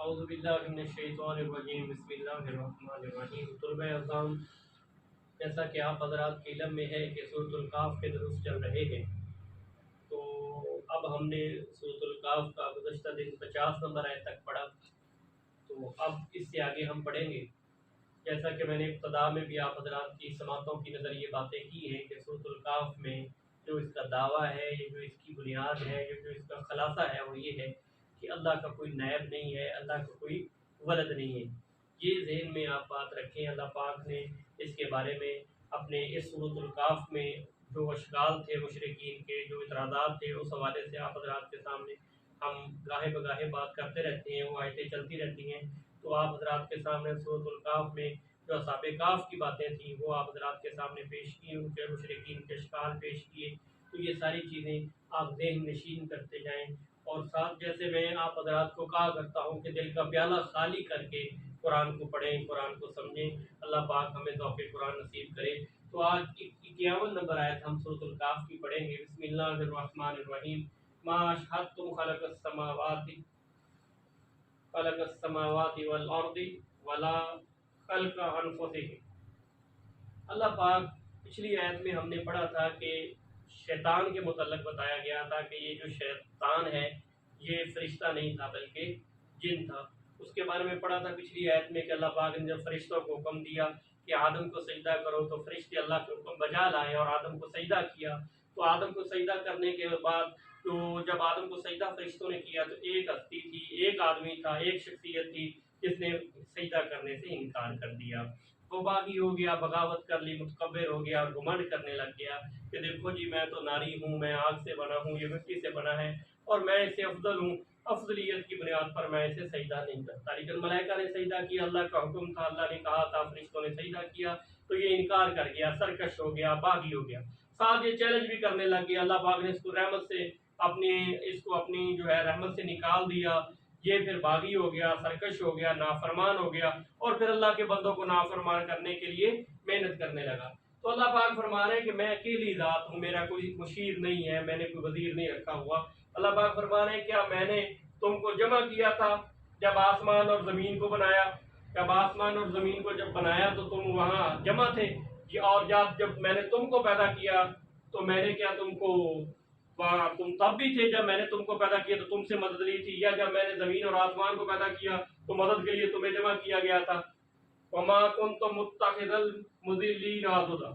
اعوذ باللہ من الشیطان الرجیم بسم اللہ الرحمن الرحیم۔ طلبہ اعظام، جیسا کہ آپ حضرات کے علم میں ہے کہ سورۃ الکہف کے دروس چل رہے ہیں، تو اب ہم نے سورۃ الکہف کا گزشتہ دن 50 نمبر آیت تک پڑھا، تو اب اس سے آگے ہم پڑھیں گے۔ جیسا کہ میں نے ابتدا میں بھی آپ حضرات کی سماعتوں کی نظر یہ باتیں کی ہیں کہ سورۃ الکہف میں جو اس کا دعویٰ ہے، یہ جو اس کی بنیاد ہے، یہ جو اس کا خلاصہ ہے، وہ یہ ہے کہ اللہ کا کوئی نائب نہیں ہے، اللہ کا کوئی ولد نہیں ہے۔ یہ ذہن میں آپ بات رکھیں۔ اللہ پاک نے اس کے بارے میں اپنے اس سورۃ الکہف میں جو اشکال تھے مشرکین کے، جو اعتراضات تھے، اس حوالے سے آپ حضرات کے سامنے ہم گاہے بگاہے بات کرتے رہتے ہیں، وہ آیتیں چلتی رہتی ہیں، تو آپ حضرات کے سامنے سورۃ الکہف میں جو اصحاب کہف کی باتیں تھیں وہ آپ حضرات کے سامنے پیش کی، ان کے مشرکین کے اشکال پیش کیے، تو یہ ساری چیزیں آپ ذہن نشین کرتے جائیں۔ اور ساتھ جیسے میں آپ حضرات کو کہا کرتا ہوں کہ دل کا پیالہ خالی کر کے قرآن کو پڑھیں، قرآن کو سمجھیں، اللہ پاک ہمیں توفیق قرآن نصیب کرے۔ تو آج 51 نمبر آیت ہم سورۃ الکہف کی پڑھیں گے۔ بسم اللہ الرحمن الرحیم۔ ما اشہدتم خلق السماوات والارض ولا خلق انفسہم۔ اللہ پاک پچھلی آیت میں ہم نے پڑھا تھا کہ شیطان کے متعلق بتایا گیا تھا کہ یہ جو شیطان ہے یہ فرشتہ نہیں تھا بلکہ جن تھا۔ اس کے بارے میں پڑھا تھا پچھلی آیت میں کہ اللہ پاک نے جب فرشتوں کو حکم دیا کہ آدم کو سجدہ کرو، تو فرشتے اللہ کے حکم بجا لائے اور آدم کو سجدہ کیا۔ تو آدم کو سجدہ کرنے کے بعد تو جب آدم کو سجدہ فرشتوں نے کیا تو ایک ہستی تھی، ایک آدمی تھا، ایک شخصیت تھی جس نے سجدہ کرنے سے انکار کر دیا۔ وہ باغی ہو گیا، بغاوت کر لی، متکبر ہو گیا اور گھمنڈ کرنے لگ گیا کہ دیکھو جی میں تو ناری ہوں، میں آگ سے بنا ہوں، یہ مٹی سے بنا ہے اور میں اس سے افضل ہوں، افضلیت کی بنیاد پر میں اسے سجدہ نہیں کرتا۔ لیکن ملائکہ نے سجدہ کیا، اللہ کا حکم تھا، اللہ نے کہا تھا، فرشتوں نے سجدہ کیا، تو یہ انکار کر گیا، سرکش ہو گیا، باغی ہو گیا، ساتھ یہ چیلنج بھی کرنے لگ گیا۔ اللہ پاک نے اس کو رحمت سے اپنی جو ہے رحمت سے نکال دیا۔ یہ پھر باغی ہو گیا، سرکش ہو گیا، نافرمان ہو گیا اور پھر اللہ کے بندوں کو نافرمان کرنے کے لیے محنت کرنے لگا۔ تو اللہ پاک فرما رہے ہیں کہ میں اکیلی ذات ہوں، میرا کوئی مشیر نہیں ہے، میں نے کوئی وزیر نہیں رکھا ہوا۔ اللہ پاک فرما رہے ہیں کیا میں نے تم کو جمع کیا تھا جب آسمان اور زمین کو بنایا؟ جب آسمان اور زمین کو جب بنایا تو تم وہاں جمع تھے، اور جب میں نے تم کو پیدا کیا تو میں نے کیا تم کو تم تب بھی تھے جب میں نے تم کو پیدا کیا تو تم سے مدد لی تھی، یا جب میں نے زمین اور آسمان کو پیدا کیا تو مدد کے لیے تمہیں جمع کیا گیا تھا؟ وما کنتم متخذ المضلین عضدا۔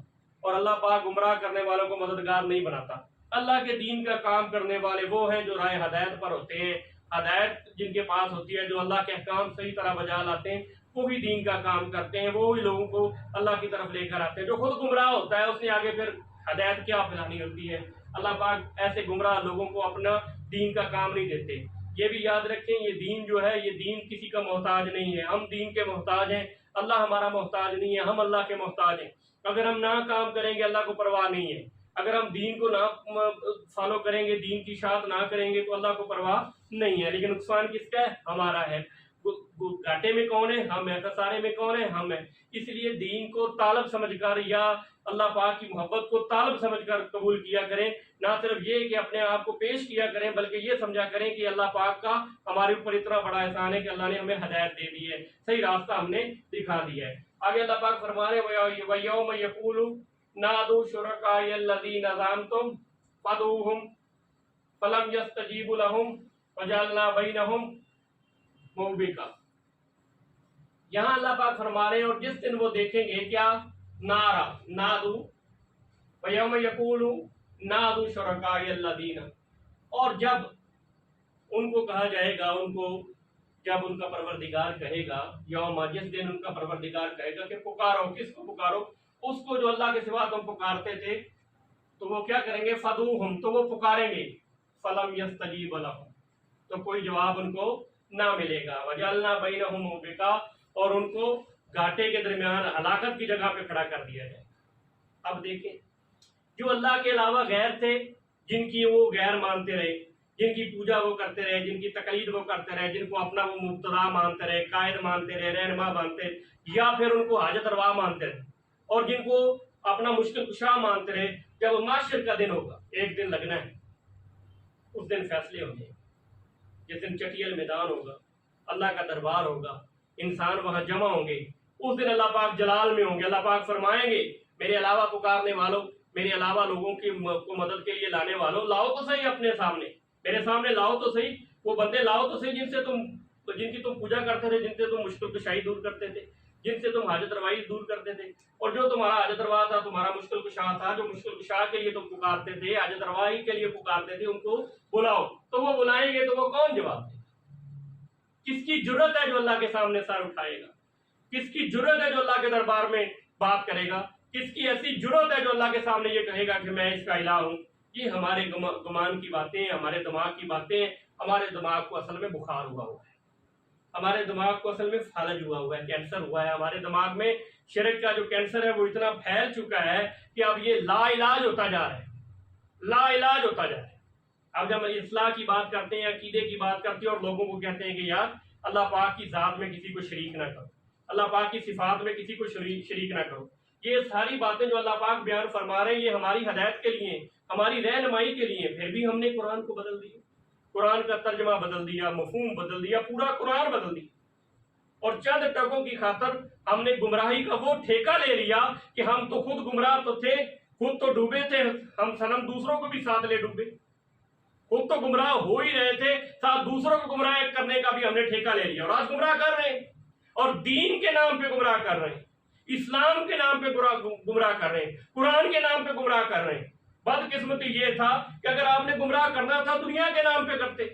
اور اللہ پاک گمراہ کرنے والوں کو مددگار نہیں بناتا۔ اللہ کے دین کا کام کرنے والے وہ ہیں جو راہ ہدایت پر ہوتے ہیں، ہدایت جن کے پاس ہوتی ہے، جو اللہ کے احکام صحیح طرح بجا لاتے ہیں، وہی دین کا کام کرتے ہیں، وہی لوگوں کو اللہ کی طرف لے کر آتے ہیں۔ جو خود گمراہ ہوتا ہے اس نے آگے پھر ہدایت کیا پھیلانی ہوتی ہے؟ اللہ پاک ایسے گمراہ لوگوں کو اپنا دین کا کام نہیں دیتے۔ یہ بھی یاد رکھیں یہ دین جو ہے یہ دین کسی کا محتاج نہیں ہے، ہم دین کے محتاج ہیں، اللہ ہمارا محتاج نہیں ہے، ہم اللہ کے محتاج ہیں۔ اگر ہم نہ کام کریں گے اللہ کو پرواہ نہیں ہے، اگر ہم دین کو نہ فالو کریں گے، دین کی اشاعت نہ کریں گے تو اللہ کو پرواہ نہیں ہے، لیکن نقصان کس کا ہے؟ ہمارا ہے۔ گھاٹے میں کون ہے؟ ہم ہیں۔ خسارے میں کون ہے؟ ہم ہیں۔ اس لیے دین کو طالب سمجھ کر یا اللہ پاک کی محبت کو طالب سمجھ کر قبول کیا کریں، نہ صرف یہ کہ اپنے آپ کو پیش کیا کریں بلکہ یہ سمجھا کریں کہ اللہ پاک کا ہمارے اوپر اتنا بڑا احسان ہے کہ اللہ نے ہمیں ہدایت دے دی ہے، صحیح راستہ ہم نے دکھا دیا ہے۔ آگے اللہ پاک فرما رہے ہیں وَيَوْمَ يَقُولُ نَادُوا شُرَكَائِيَ الَّذِينَ زَعَمْتُمْ فَادْعُوهُمْ فَلَمْ يَسْتَجِيبُوا لَهُمْ وَجَعَلْنَا بَيْنَهُمْ موبقہ۔ یہاں اللہ پاک فرما رہے ہیں اور جس دن وہ دیکھیں گے کیا؟ نارا نادو وَيَوْمَ يَقُولُ نَادُوا شُرَكَائِيَ الَّذِينَ، اور جب ان کو کہا جائے گا، ان کو جب ان کا پروردگار کہے گا، یوم جس دن ان کا پروردگار کہے گا کہ پکارو، کس کو پکارو؟ اس کو جو اللہ کے سوا تم پکارتے تھے، تو وہ کیا کریں گے؟ فَدُوهُمْ، تو وہ پکاریں گے، فَلَمْ يَسْتَجِيبَ لَهُمْ، تو کوئی جواب ان کو نہ ملے گا، وَجَعَلْنَا بَيْنَهُمْ مَوْبِقًا، اور ان کو گھاٹے کے درمیان ہلاکت کی جگہ پہ کھڑا کر دیا جائے۔ اب دیکھیں جو اللہ کے علاوہ غیر تھے، جن کی وہ غیر مانتے رہے، جن کی پوجا وہ کرتے رہے، جن کی تقلید وہ کرتے رہے، جن کو اپنا وہ مبتدا مانتے رہے، قائد مانتے رہے، رہنما مانتے رہے، یا پھر ان کو حاجت روا مانتے رہے، اور جن کو اپنا مشکل کشا مانتے رہے، جب معاشر کا دن ہوگا، ایک دن لگنا ہے، اس دن فیصلے ہوں گے، جس دن چٹیل میدان ہوگا، اللہ کا دربار ہوگا, انسان وہاں جمع ہوں گے. اس دن اللہ پاک جلال میں ہوں گے. اللہ پاک فرمائیں گے میرے علاوہ پکارنے والوں, میرے علاوہ لوگوں کی کو مدد کے لیے لانے والوں, لاؤ تو صحیح اپنے سامنے, میرے سامنے لاؤ تو صحیح, وہ بندے لاؤ تو صحیح جن کی تم پوجا کرتے تھے, جن سے تم مشکل کشائی دور کرتے تھے, جن سے تم حاجت روائی دور کرتے تھے, اور جو تمہارا حاجت روا تھا, تمہارا مشکل کشا تھا, جو مشکل کشا کے لیے تم پکارتے تھے, حاجت روائی کے لیے پکارتے تھے, ان کو بلاؤ. تو وہ بلائیں گے تو وہ کون جواب دے گا؟ کس کی جرت ہے جو اللہ کے سامنے سر اٹھائے گا؟ کس کی جرت ہے جو اللہ کے دربار میں بات کرے گا؟ کس کی ایسی جرت ہے جو اللہ کے سامنے یہ کہے گا کہ میں اس کا الہ ہوں؟ یہ ہمارے گمان کی باتیں, ہمارے دماغ کی باتیں. ہمارے دماغ کو اصل میں بخار ہوا ہے, ہمارے دماغ کو اصل میں فالج ہوا ہے, کینسر ہوا ہے. ہمارے دماغ میں شرک کا جو کینسر ہے وہ اتنا پھیل چکا ہے کہ اب یہ لا علاج ہوتا جا رہا ہے, لا علاج ہوتا جا رہا ہے. اب جب اصلاح کی بات کرتے ہیں, عقیدے کی بات کرتے ہیں, اور لوگوں کو کہتے ہیں کہ یار اللہ پاک کی ذات میں کسی کو شریک نہ کرو, اللہ پاک کی صفات میں کسی کو شریک نہ کرو, یہ ساری باتیں جو اللہ پاک بیان فرما رہے ہیں یہ ہماری ہدایت کے لیے, ہماری رہنمائی کے لیے. پھر بھی ہم نے قرآن کو بدل دیا, قرآن کا ترجمہ بدل دیا, مفہوم بدل دیا, پورا قرآن بدل دیا, اور چند ٹکوں کی خاطر ہم نے گمراہی کا وہ ٹھیکہ لے لیا کہ ہم تو خود گمراہ تو تھے, خود تو ڈوبے تھے, ہم سنم دوسروں کو بھی ساتھ لے ڈوبے. خود تو گمراہ ہو ہی رہے تھے, ساتھ دوسروں کو گمراہ کرنے کا بھی ہم نے ٹھیکہ لے لیا, اور آج گمراہ کر رہے ہیں, اور دین کے نام پہ گمراہ کر رہے ہیں, اسلام کے نام پہ گمراہ کر رہے ہیں, قرآن کے نام پہ گمراہ کر رہے ہیں. بدقسمتی یہ تھا کہ اگر آپ نے گمراہ کرنا تھا دنیا کے نام پہ کرتے,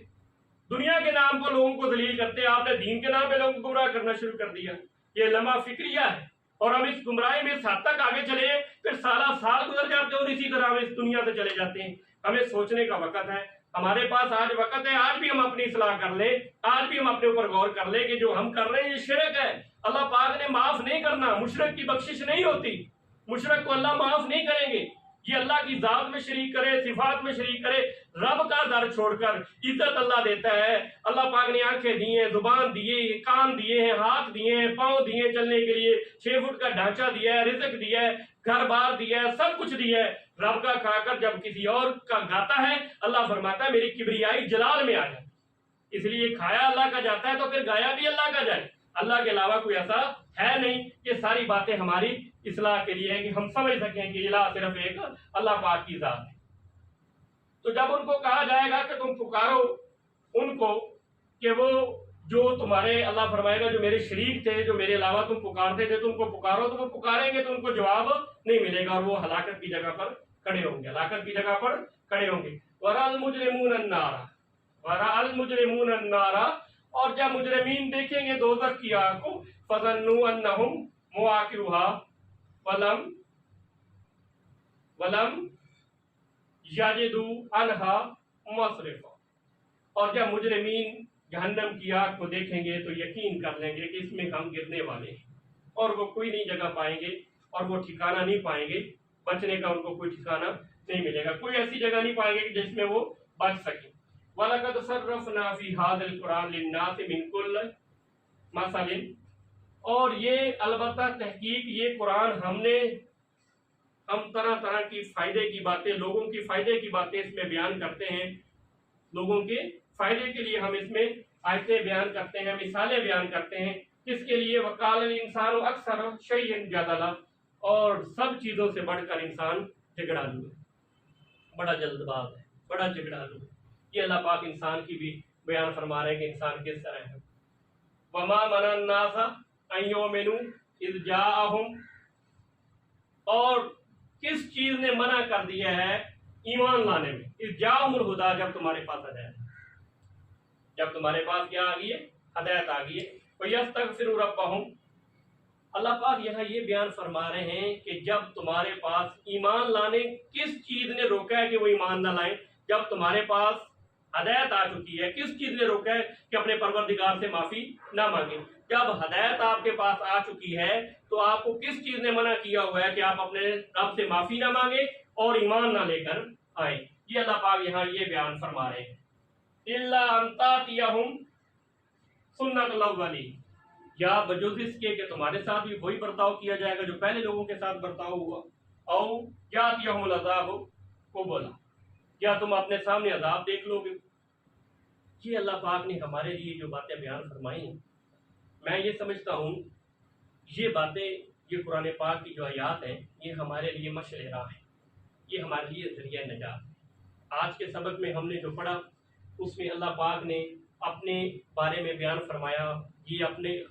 دنیا کے نام کو لوگوں کو ذلیل کرتے, آپ نے دین کے نام پہ لوگوں کو گمراہ کرنا شروع کر دیا. یہ لمحہ فکریہ ہے, اور ہم اس گمراہی میں اس حد تک آگے چلے, پھر سالہ سال گزر جاتے ہیں اور اسی طرح ہم اس دنیا سے چلے جاتے ہیں. ہمیں سوچنے کا وقت ہے, ہمارے پاس آج وقت ہے, آج بھی ہم اپنی اصلاح کر لیں, آج بھی ہم اپنے اوپر غور کر لیں کہ جو ہم کر رہے ہیں یہ شرک ہے. اللہ پاک نے معاف نہیں کرنا, مشرک کی بخشش نہیں ہوتی, مشرک کو اللہ معاف نہیں کریں گے. یہ اللہ کی ذات میں شریک کرے, صفات میں شریک کرے, رب کا در چھوڑ کر عزت اللہ دیتا ہے. اللہ پاک نے آنکھیں دی ہیں, زبان دیے, کان دیے ہیں, ہاتھ دیے ہیں, پاؤں دیے ہیں چلنے کے لیے, 6 فٹ کا ڈھانچہ دیا ہے, رزق دیا ہے, گھر بار دیا ہے, سب کچھ دیا ہے. رب کا کھا کر جب کسی اور کا گاتا ہے, اللہ فرماتا ہے میری کبریائی جلال میں آ جائے. اس لیے کھایا اللہ کا جاتا ہے تو پھر گایا بھی اللہ کا جائے. اللہ کے علاوہ کوئی ایسا ہے نہیں. یہ ساری باتیں ہماری اصلاح کے لیے ہے کہ ہم سمجھ سکیں کہ الہ صرف ایک اللہ پاک کی ذات ہے. تو جب ان کو کہا جائے گا کہ تم پکارو ان کو, کہ وہ جو تمہارے, اللہ فرمائے گا جو میرے شریک تھے, جو میرے علاوہ تم پکارتے تھے, تم کو پکارو, تو وہ پکاریں گے تو ان کو جواب نہیں ملے گا, اور وہ ہلاکت کی جگہ پر کھڑے ہوں گے, ہلاکت کی جگہ پر کھڑے ہوں گے. وَرَأَى الْمُجْرِمُونَ النَّارَ, وَرَأَى الْمُجْرِمُونَ النَّارَ, اور جب مجرمین دیکھیں گے دوزخ کی آگ کو, فَظَنُّوا أَنَّهُمْ مُوَاقِعُوهَا وَلَمْ يَجِدُوا عَنْهَا مَصْرِفًا. اور جب مجرمین جہنم کی آگ کو دیکھیں گے تو یقین کر لیں گے کہ اس میں ہم گرنے والے ہیں, اور وہ کوئی نہیں جگہ پائیں گے, اور وہ ٹھکانہ نہیں پائیں گے, بچنے کا ان کو کوئی ٹھکانہ نہیں ملے گا, کوئی ایسی جگہ نہیں پائیں گے جس میں وہ بچ سکیں. وَلَقَدْ صَرَّفْنَا فِي هَذَا الْقُرْآنِ لِلنَّاسِ مِنْ كُلِّ مَثَلٍ, اور یہ البتہ تحقیق یہ قرآن ہم طرح طرح کی فائدے کی باتیں, لوگوں کی فائدے کی باتیں اس میں بیان کرتے ہیں, لوگوں کے فائدے کے لیے ہم اس میں آیتیں بیان کرتے ہیں, مثالیں بیان کرتے ہیں. کس کے لیے؟ وَقَالَ الْإِنسَانُ أَكْثَرَ شَيْءٍ جَدَلًا, اور سب چیزوں سے بڑھ کر انسان جھگڑالو ہے, بڑا جلد باز ہے, بڑا جھگڑالو ہے. یہ اللہ پاک انسان کی بھی بیان فرما رہے ہیں کہ انسان کس طرح ہے. وَمَا مَنَعَ النَّاسَ أَن يُؤْمِنُوا إِذْ جَاءَهُمْ, اور کس چیز نے منع کر دیا ہے ایمان لانے میں؟ إِذْ جَاءَهُمُ الْهُدَىٰ, جب تمہارے پاس ہدایت, جب تمہارے پاس کیا آ گئی ہے؟ ہدایت آ گئی ہے. وَيَسْتَغْفِرُوا رَبَّهُمْ, اللہ پاک یہاں یہ بیان فرما رہے ہیں کہ جب تمہارے پاس ایمان لانے, کس چیز نے روکا ہے کہ وہ ایمان نہ لائیں؟ جب تمہارے پاس ہدایت آ چکی ہے, کس چیز نے روکا ہے کہ اپنے پروردگار سے معافی نہ مانگیں؟ جب ہدایت آپ کے پاس آ چکی ہے تو آپ کو کس چیز نے منع کیا ہوا ہے کہ آپ اپنے رب سے معافی نہ مانگیں اور ایمان نہ لے کر آئیں؟ یہ اللہ پاک یہاں یہ بیان فرما رہے ہیں. إِلَّا أَن تَأْتِيَهُمْ سُنَّتُ الْأَوَّلِينَ, یا بجز اس کے کہ تمہارے ساتھ بھی وہی برتاؤ کیا جائے گا جو پہلے لوگوں کے ساتھ برتاؤ ہوا. او یاتیہم العذاب قبلا, یا تم اپنے سامنے عذاب دیکھ لو گے. یہ اللہ پاک نے ہمارے لیے جو باتیں بیان فرمائی ہیں، میں یہ سمجھتا ہوں یہ باتیں، یہ قرآن پاک کی جو آیات ہیں، یہ ہمارے لیے مشعل راہ ہے، یہ ہمارے لیے ذریعہ نجات ہے۔ آج کے سبق میں ہم نے جو پڑھا اس میں اللہ پاک نے اپنے بارے میں بیان فرمایا، یہ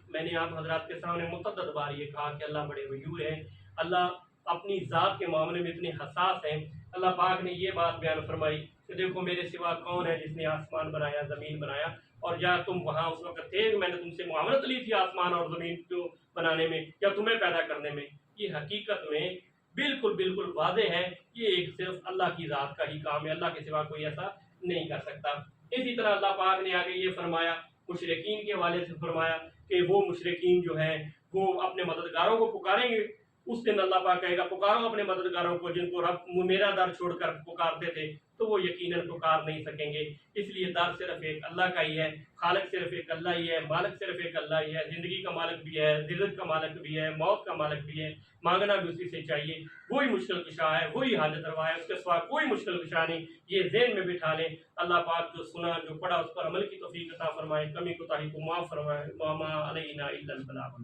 میں نے آپ حضرات کے سامنے متعدد بار یہ کہا کہ اللہ بڑے غیور ہیں، اللہ اپنی ذات کے معاملے میں اتنے حساس ہیں۔ اللہ پاک نے یہ بات بیان فرمائی کہ دیکھو میرے سوا کون ہے جس نے آسمان بنایا، زمین بنایا، اور یا تم وہاں اس وقت تھے میں نے تم سے معاونت لی تھی آسمان اور زمین کو بنانے میں یا تمہیں پیدا کرنے میں؟ یہ حقیقت میں بالکل واضح ہے، یہ ایک صرف اللہ کی ذات کا ہی کام ہے، اللہ کے سوا کوئی ایسا نہیں کر سکتا۔ اسی طرح اللہ پاک نے آگے یہ فرمایا، مشرکین کے حوالے سے فرمایا کہ وہ مشرکین جو ہیں وہ اپنے مددگاروں کو پکاریں گے، اس دن اللہ پاک کہے گا پکارو اپنے مددگاروں کو جن کو رب میرا در چھوڑ کر پکارتے تھے، تو وہ یقیناً پکار نہیں سکیں گے۔ اس لیے در صرف ایک اللہ کا ہی ہے، خالق صرف ایک اللہ ہی ہے، مالک صرف ایک اللہ ہی ہے، زندگی کا مالک بھی ہے، رزق کا مالک بھی ہے، موت کا مالک بھی ہے، مانگنا بھی اسی سے چاہیے، وہی مشکل کشا ہے، وہی حاجت روا ہے، اس کے سوا کوئی مشکل کشا نہیں۔ یہ ذہن میں بٹھا لیں۔ اللہ پاک جو سنا جو پڑھا اس پر عمل کی توفیق عطا فرمائے، کمی کوتاہی کو معاف فرمائے، وما علینا الا البلاغ۔